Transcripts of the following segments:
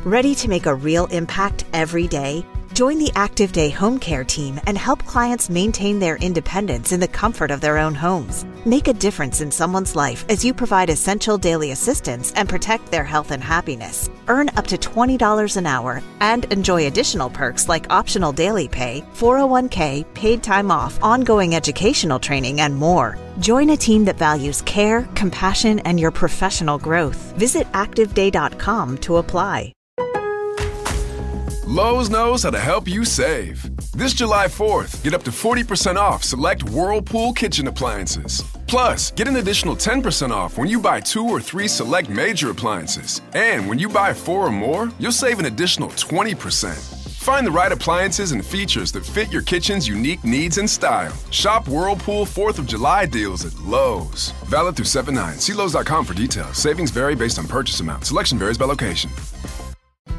Ready to make a real impact every day? Join the Active Day Home Care team and help clients maintain their independence in the comfort of their own homes. Make a difference in someone's life as you provide essential daily assistance and protect their health and happiness. Earn up to $20 an hour and enjoy additional perks like optional daily pay, 401k, paid time off, ongoing educational training, and more. Join a team that values care, compassion, and your professional growth. Visit activeday.com to apply. Lowe's knows how to help you save. This July 4th, get up to 40% off select Whirlpool kitchen appliances. Plus, get an additional 10% off when you buy 2 or 3 select major appliances. And when you buy 4 or more, you'll save an additional 20%. Find the right appliances and features that fit your kitchen's unique needs and style. Shop Whirlpool 4th of July deals at Lowe's. Valid through 7/9. See Lowe's.com for details. Savings vary based on purchase amount. Selection varies by location.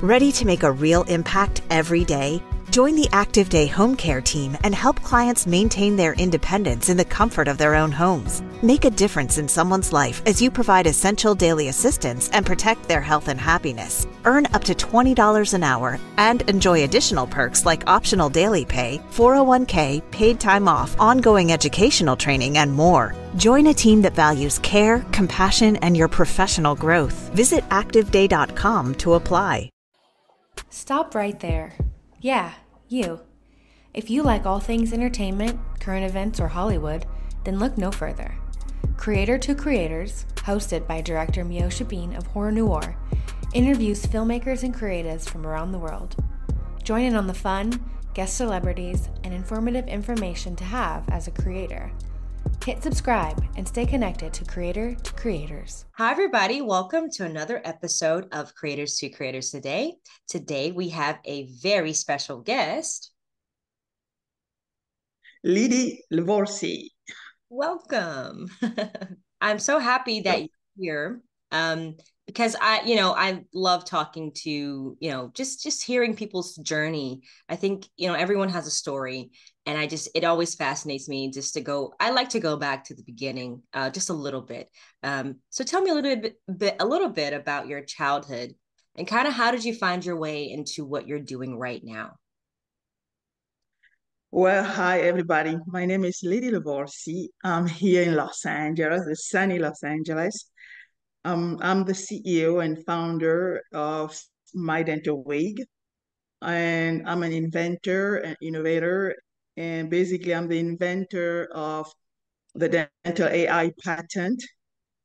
Ready to make a real impact every day? Join the Active Day Home Care team and help clients maintain their independence in the comfort of their own homes. Make a difference in someone's life as you provide essential daily assistance and protect their health and happiness. Earn up to $20 an hour and enjoy additional perks like optional daily pay, 401k, paid time off, ongoing educational training, and more. Join a team that values care, compassion, and your professional growth. Visit activeday.com to apply. Stop right there. Yeah, you. If you like all things entertainment, current events, or Hollywood, then look no further. Creator to Creators, hosted by director Miosha Bean of Horror Noir, interviews filmmakers and creatives from around the world. Join in on the fun, guest celebrities, and informative information to have as a creator. Hit subscribe and stay connected to Creator to Creators. Hi, everybody. Welcome to another episode of Creators to Creators today. Today, we have a very special guest. Lydie Livorsi. Welcome. I'm so happy that you're here because I love talking to, just hearing people's journey. I think, everyone has a story. And it always fascinates me I like to go back to the beginning, just a little bit. So tell me a little bit about your childhood and kind of how did you find your way into what you're doing right now? Well, hi, everybody. My name is Lydie Livorsi. I'm here in Los Angeles, the sunny Los Angeles. I'm the CEO and founder of My Dental Wig, and I'm an inventor and innovator. And basically, I'm the inventor of the dental AI patent,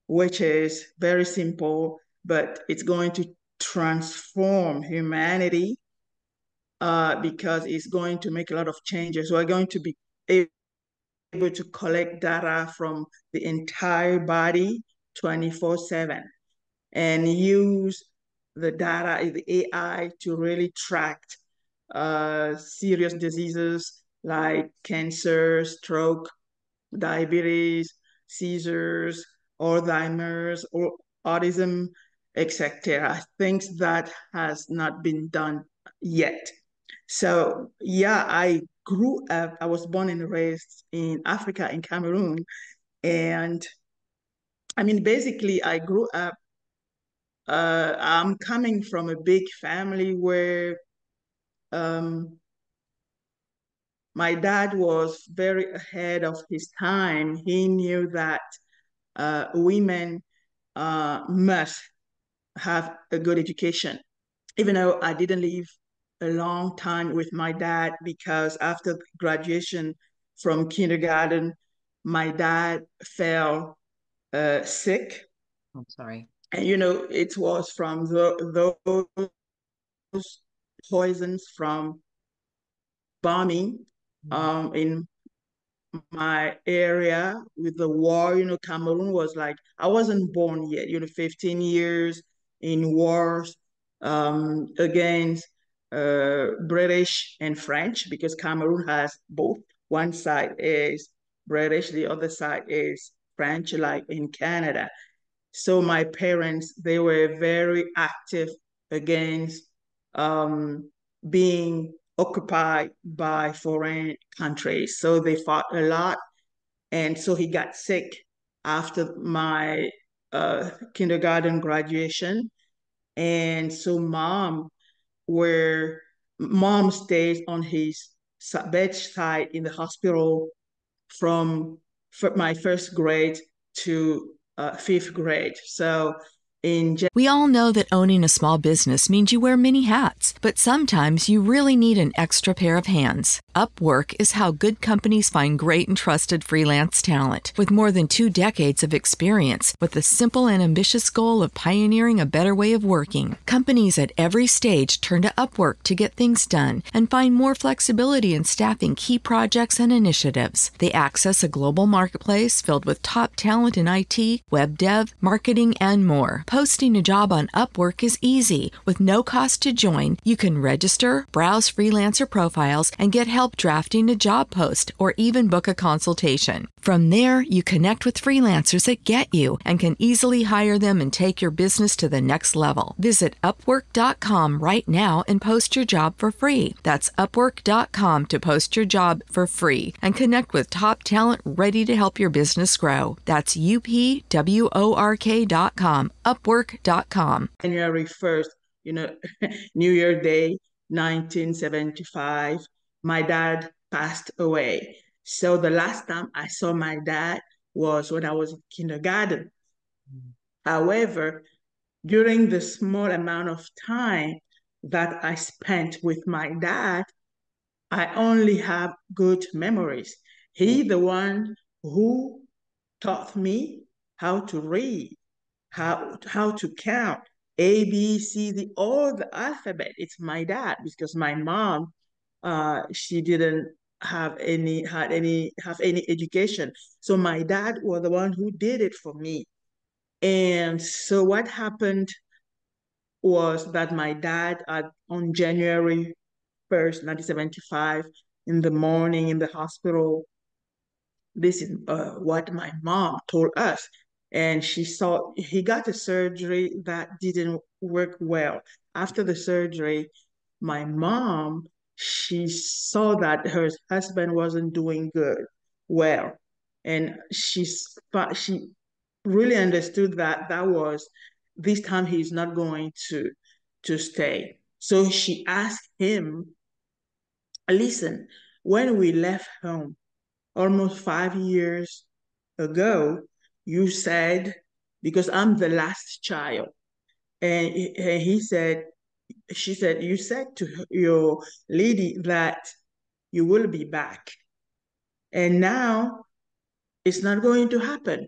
which is very simple, but it's going to transform humanity because it's going to make a lot of changes. We're going to be able to collect data from the entire body 24/7 and use the data, the AI, to really track serious diseases like cancer, stroke, diabetes, seizures, Alzheimer's, or autism, etc. Things that has not been done yet. So yeah, I grew up, I was born and raised in Africa, in Cameroon. And I mean, basically, I grew up, I'm coming from a big family where um, my dad was very ahead of his time. He knew that women must have a good education. Even though I didn't live a long time with my dad, because after graduation from kindergarten, my dad fell sick. I'm sorry. And, it was from those poisons from bombing in my area with the war. Cameroon was like, I wasn't born yet, 15 years in wars against British and French, because Cameroon has both. One side is British, the other side is French, like in Canada. So my parents, they were very active against being occupied by foreign countries. So they fought a lot. And so he got sick after my kindergarten graduation. And so mom where mom stays on his bedside in the hospital from my first grade to fifth grade. So we all know that owning a small business means you wear many hats, but sometimes you really need an extra pair of hands. Upwork is how good companies find great and trusted freelance talent. With more than 2 decades of experience, with the simple and ambitious goal of pioneering a better way of working, companies at every stage turn to Upwork to get things done and find more flexibility in staffing key projects and initiatives. They access a global marketplace filled with top talent in IT, web dev, marketing, and more. Posting a job on Upwork is easy. With no cost to join, you can register, browse freelancer profiles, and get help drafting a job post or even book a consultation. From there, you connect with freelancers that get you and can easily hire them and take your business to the next level. Visit Upwork.com right now and post your job for free. That's Upwork.com to post your job for free and connect with top talent ready to help your business grow. That's UPWORK.com, Upwork.com. January 1st, New Year Day, 1975, my dad passed away. So the last time I saw my dad was when I was in kindergarten. However, during the small amount of time that I spent with my dad, I only have good memories. He's the one who taught me how to read, how to count, A, B, C, D, all the alphabet. It's my dad, because my mom, she didn't have any education. So my dad was the one who did it for me. And so what happened was that my dad, on January 1st, 1975, in the morning in the hospital, this is what my mom told us. And he got a surgery that didn't work well. After the surgery, my mom, she saw that her husband wasn't doing well. And she really understood that was, this time he's not going to stay. So she asked him, listen, when we left home almost 5 years ago, you said, because I'm the last child, and she said, you said to your lady that you will be back. And now it's not going to happen.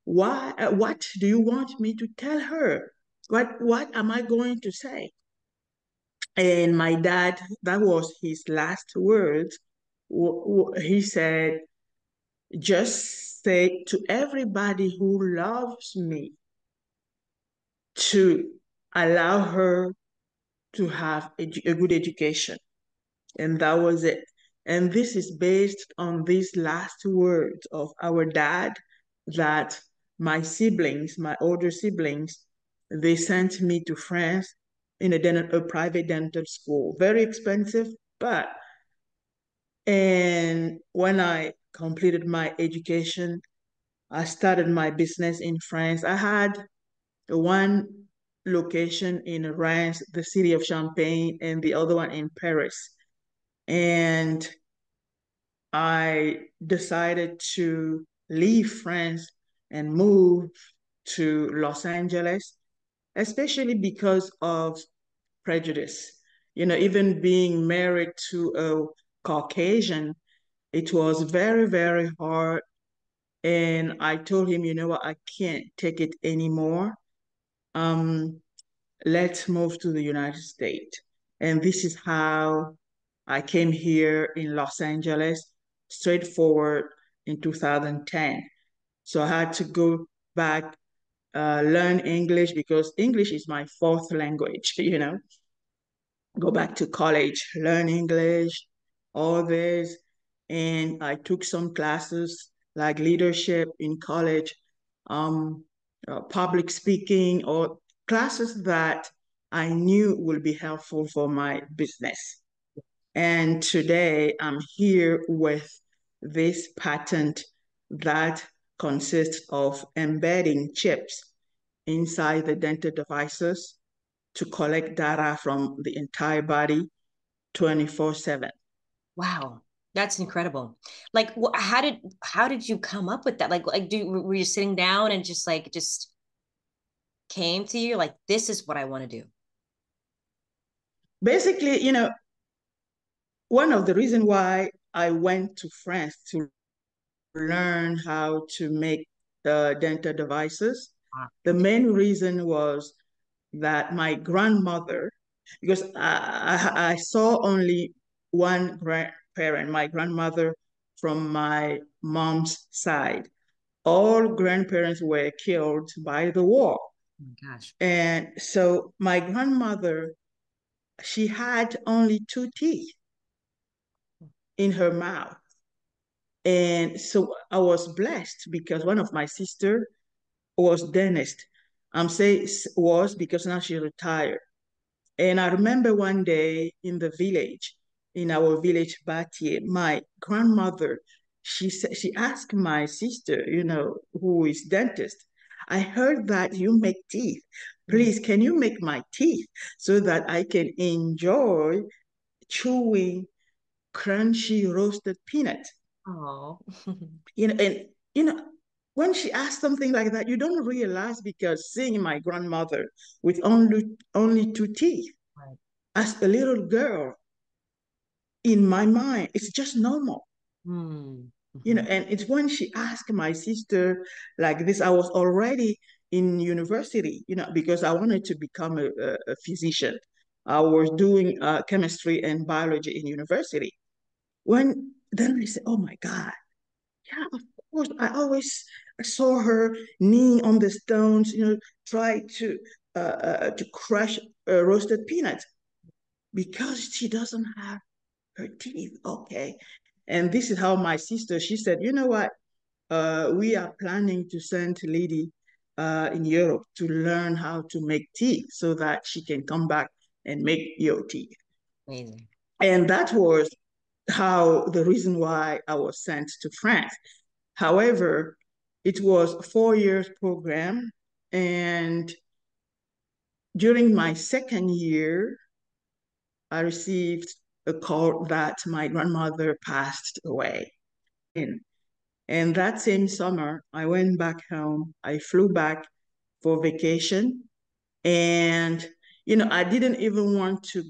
Why? What do you want me to tell her? What am I going to say? And my dad, that was his last words. He said, just say to everybody who loves me to allow her to have a good education. And that was it. And this is based on these last words of our dad, that my siblings, my older siblings, they sent me to France in a private dental school. Very expensive, and when I completed my education, I started my business in France. I had one location in Reims, the city of Champagne, and the other one in Paris. And I decided to leave France and move to Los Angeles, especially because of prejudice. Even being married to a Caucasian, it was very, very hard. And I told him, what, I can't take it anymore. Let's move to the United States. And this is how I came here in Los Angeles, straightforward, in 2010. So I had to go back, learn English, because English is my fourth language, go back to college, learn English, all this. And I took some classes like leadership in college, public speaking, or classes that I knew would be helpful for my business. And today I'm here with this patent that consists of embedding chips inside the dental devices to collect data from the entire body 24/7. Wow. That's incredible. Like, how did you come up with that? Like, were you sitting down and just came to you like, this is what I want to do? Basically, one of the reasons why I went to France to learn how to make dental devices, Ah, the main reason was that my grandmother, because I saw only one grandparent, my grandmother from my mom's side. All grandparents were killed by the war. oh my gosh. And so my grandmother, she had only two teeth in her mouth. And so I was blessed because one of my sister was dentist. I'm saying was because now she retired. And I remember one day in the village, in our village, Batie, my grandmother, she asked my sister, who is dentist, I heard that you make teeth. Please, can you make my teeth so that I can enjoy chewing crunchy roasted peanut? Oh. And you know, when she asked something like that, you don't realize because seeing my grandmother with only two teeth Right. as a little girl, in my mind, it's just normal. Hmm. And it's when she asked my sister like this, I was already in university, because I wanted to become a physician. I was doing chemistry and biology in university. When then I said, oh my God, yeah, of course. I always saw her kneeing on the stones, try to crush roasted peanuts because she doesn't have her teeth. Okay. And this is how my sister, she said, you know what? We are planning to send Lady in Europe to learn how to make teeth so that she can come back and make your teeth. Amazing. And that was how the reason why I was sent to France. However, it was a 4 years program. And during my second year, I received a call that my grandmother passed away. And that same summer, I went back home. I flew back for vacation. And, I didn't even want to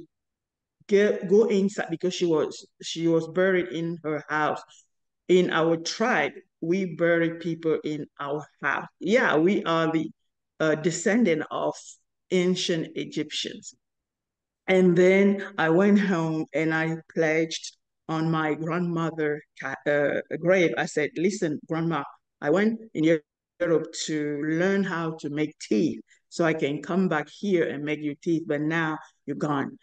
go inside because she was buried in her house. In our tribe, we bury people in our house. Yeah, we are the descendant of ancient Egyptians. And then I went home and I pledged on my grandmother grave. I said, listen, grandma, I went in Europe to learn how to make teeth so I can come back here and make your teeth, but now you're gone.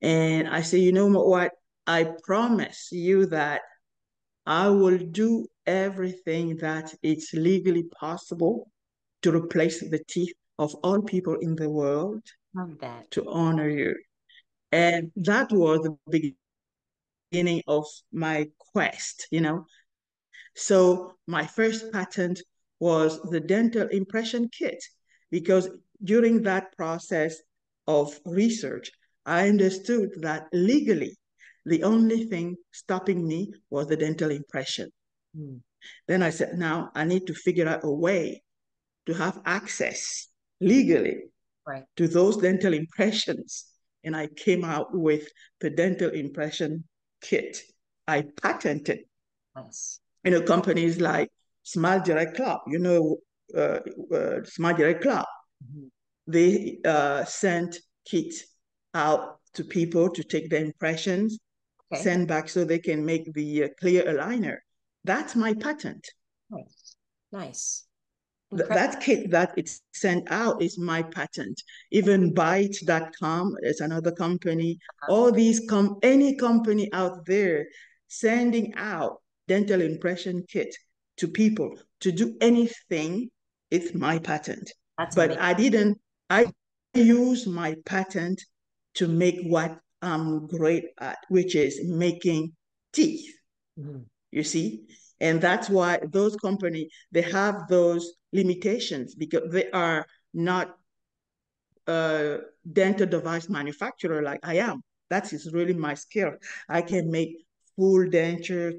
And I said, you know what? I promise you that I will do everything that it's legally possible to replace the teeth of all people in the world Love that. to honor you. And that was the beginning of my quest. So my first patent was the dental impression kit, because during that process of research, I understood that legally, the only thing stopping me was the dental impression. Mm. Then I said, now I need to figure out a way to have access legally Right. to those dental impressions. And I came out with the dental impression kit. I patented. Nice. Companies like Smile Direct Club, Smile Direct Club, Mhm. they sent kits out to people to take the impressions, Okay. send back so they can make the clear aligner. That's my patent. Nice. Nice. That kit that it's sent out is my patent. Even Byte.com is another company. All these any company out there sending out dental impression kit to people to do anything, it's my patent. That's But amazing. I use my patent to make what I'm great at, which is making teeth. Mhm. You see? And that's why those companies, they have those limitations because they are not a dental device manufacturer like I am. That is really my skill. I can make full dentures,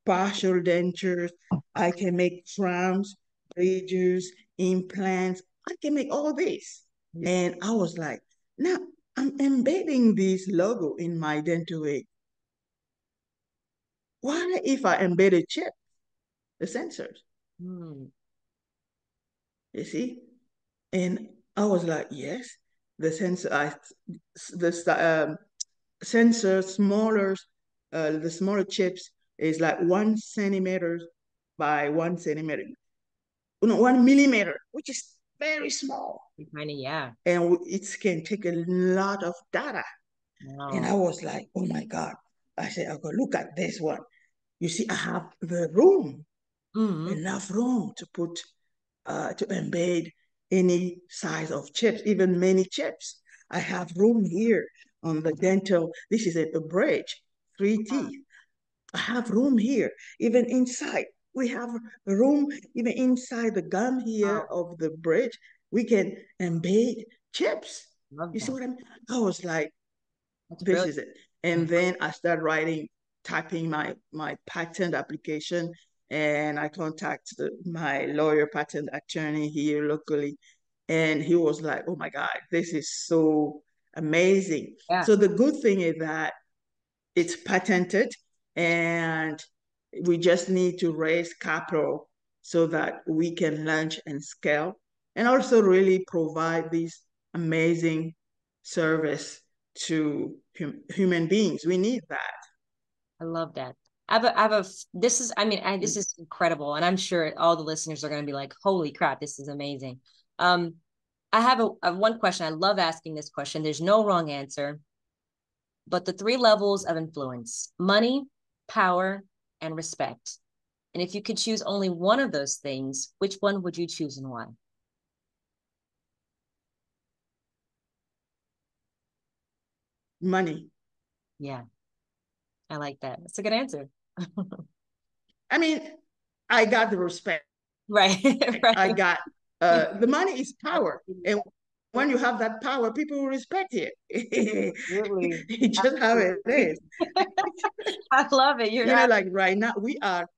partial dentures. I can make crowns, bridges, implants. I can make all this. And I was like, now I'm embedding this logo in my dental wig. Why if I embed a chip, the sensors? You see? And I was like, yes, the sensor, the sensor smaller, the smaller chips is like 1 centimeter by 1 centimeter, 1 millimeter, which is very small. Kind of, yeah. And it can take a lot of data. Wow. And I was like, oh my God. I said, okay, look at this one. You see, I have the room, enough room to put, to embed any size of chips, even many chips. I have room here on the dental. This is a bridge, 3 teeth. I have room here, even inside. We have room even inside the gum here of the bridge. We can embed chips. You see what I mean? I was like, this is it. And then I started typing my patent application, and I contacted my lawyer, patent attorney here locally, and he was like, oh my God, this is so amazing. Yeah. So the good thing is that it's patented, and we just need to raise capital so that we can launch and scale, and also really provide this amazing service to human beings. We need that. I love that. This is, this is incredible. And I'm sure all the listeners are going to be like, holy crap, this is amazing. I have one question. I love asking this question. There's no wrong answer, but the 3 levels of influence: money, power, and respect. And if you could choose only one of those things, which one would you choose and why? Money. Yeah. I like that. That's a good answer. I mean, I got the respect. Right. Right. I got the money is power. And when you have that power, people will respect it. Really? It's just how it is. I love it. Like right now, we are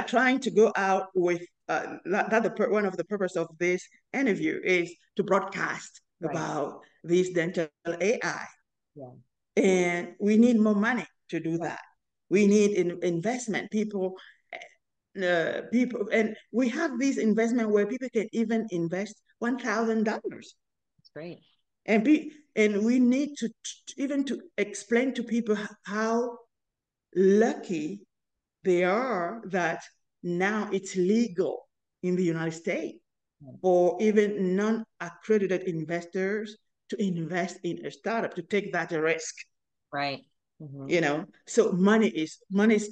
trying to go out with one of the purpose of this interview is to broadcast about this dental AI. Yeah. And we need more money to do that. We need investment. People, and we have this investment where people can even invest $1,000. That's great. And we need to even to explain to people how lucky they are that now it's legal in the United States for even non-accredited investors to invest in a startup, to take that risk. Right. So money is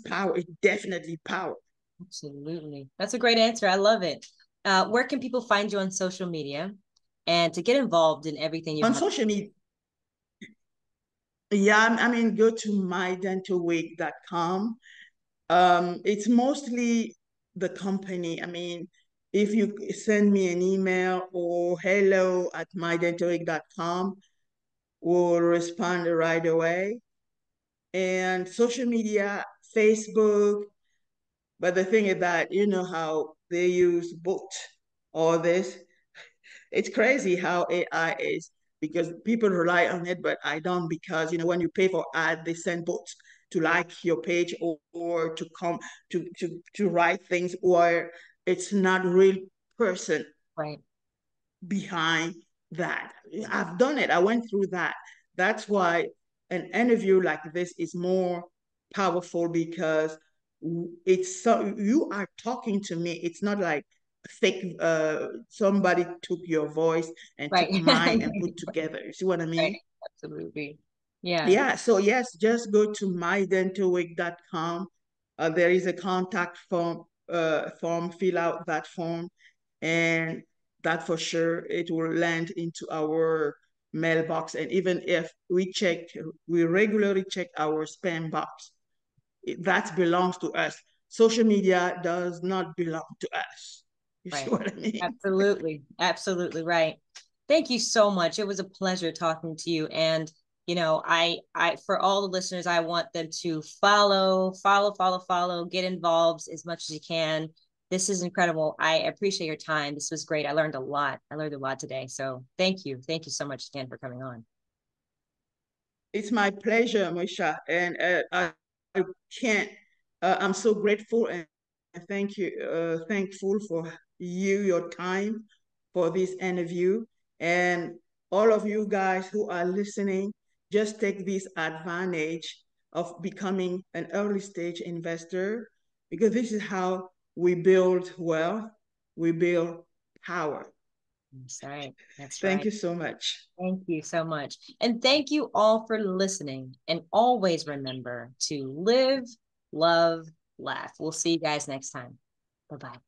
power. It's definitely power. Absolutely. That's a great answer. I love it. Where can people find you on social media and to get involved in everything you on social media? Yeah, go to mydentalwig.com. It's mostly the company. If you send me an email or hello@mydentalwig.com, we'll respond right away. And social media, Facebook. But the thing is that, how they use bots, all this. It's crazy how AI is, because people rely on it, but I don't, because, when you pay for ad, they send bots to like your page or to come to write things, or it's not real person behind that. I've done it. I went through that. That's why an interview like this is more powerful, because it's so you are talking to me. It's not like fake somebody took your voice and took mine and put together. You see what I mean? Absolutely. Yeah. So yes, just go to mydentalwig.com. There is a contact form, fill out that form, and that for sure it will land into our mailbox. And even if we regularly check our spam box. That belongs to us. Social media does not belong to us. You see Right. what I mean? Absolutely. Absolutely right. Thank you so much. It was a pleasure talking to you. And, you know, for all the listeners, I want them to follow, get involved as much as you can. This is incredible. I appreciate your time. This was great. I learned a lot. I learned a lot today. So thank you. Thank you so much again for coming on. It's my pleasure, Moisha. And I can't, I'm so grateful and thank you, thankful for you, your time for this interview. And all of you guys who are listening, just take this advantage of becoming an early stage investor because this is how we build wealth, we build power. That's right. That's Thank right. you so much. Thank you so much. And thank you all for listening. And always remember to live, love, laugh. We'll see you guys next time. Bye-bye.